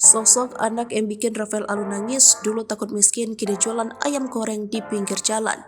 Sosok anak yang bikin Rafael Alun nangis, dulu takut miskin, kini jualan ayam goreng di pinggir jalan.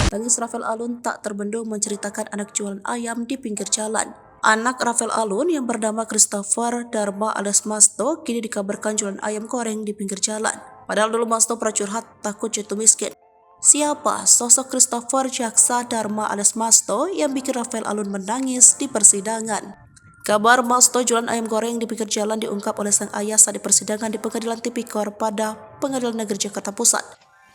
Tangis Rafael Alun tak terbendung menceritakan anak jualan ayam di pinggir jalan. Anak Rafael Alun yang bernama Christopher Dharma alias Masto kini dikabarkan jualan ayam goreng di pinggir jalan. Padahal dulu Masto pernah curhat takut jatuh miskin. Siapa sosok Christopher Jaksa Dharma alias Masto yang bikin Rafael Alun menangis di persidangan? Kabar Masto jualan ayam goreng di pinggir jalan diungkap oleh sang ayah saat di persidangan di Pengadilan Tipikor pada Pengadilan Negeri Jakarta Pusat,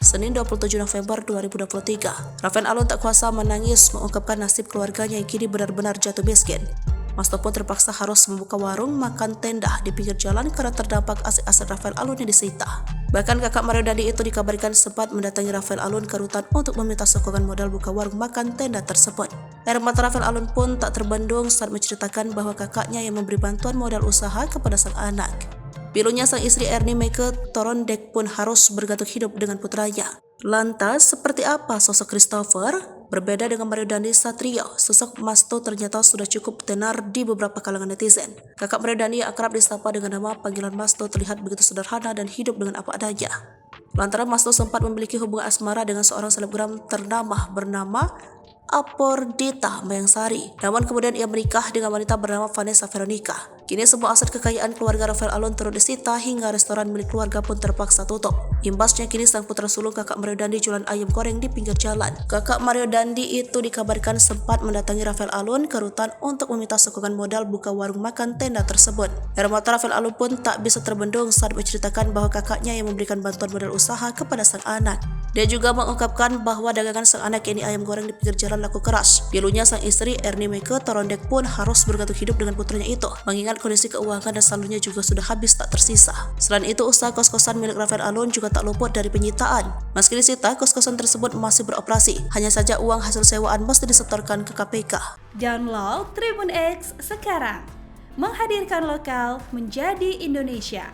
Senin 27 November 2023. Rafael Alun tak kuasa menangis mengungkapkan nasib keluarganya yang kini benar-benar jatuh miskin. Masto pun terpaksa harus membuka warung makan tenda di pinggir jalan karena terdampak aset-aset Rafael Alun yang disita. Bahkan kakak Mario Dandi itu dikabarkan sempat mendatangi Rafael Alun ke rutan untuk meminta sokongan modal buka warung makan tenda tersebut. Air mata Rafael Alun pun tak terbendung saat menceritakan bahwa kakaknya yang memberi bantuan modal usaha kepada sang anak. Pilunya sang istri Ernie Meike Torondek pun harus bergantung hidup dengan putranya. Lantas, seperti apa sosok Christopher? Berbeda dengan Mario Dandi Satrio, sosok Masto ternyata sudah cukup tenar di beberapa kalangan netizen. Kakak Mario Dandi yang akrab disapa dengan nama panggilan Masto terlihat begitu sederhana dan hidup dengan apa adanya. Lantaran Masto sempat memiliki hubungan asmara dengan seorang selebgram ternama bernama Apordita Mayangsari. Namun kemudian ia menikah dengan wanita bernama Vanessa Veronica. Kini semua aset kekayaan keluarga Rafael Alun turut disita hingga restoran milik keluarga pun terpaksa tutup. Imbasnya kini sang putra sulung kakak Mario Dandi jualan ayam goreng di pinggir jalan. Kakak Mario Dandi itu dikabarkan sempat mendatangi Rafael Alun ke rutan untuk meminta sokongan modal buka warung makan tenda tersebut. Air mata Rafael Alun pun tak bisa terbendung saat menceritakan bahwa kakaknya yang memberikan bantuan modal usaha kepada sang anak. Dia juga mengungkapkan bahwa dagangan sang anak yakni ayam goreng di pinggir jalan laku keras. Pilunya sang istri Ernie Meike Torondek pun harus bergantung hidup dengan putranya itu, mengingat kondisi keuangan dan saldonya juga sudah habis tak tersisa. Selain itu, usaha kos-kosan milik Rafael Alun juga tak luput dari penyitaan. Meski disita, kos-kosan tersebut masih beroperasi. Hanya saja uang hasil sewaan mesti disetorkan ke KPK. Download Tribun X sekarang. Menghadirkan lokal menjadi Indonesia.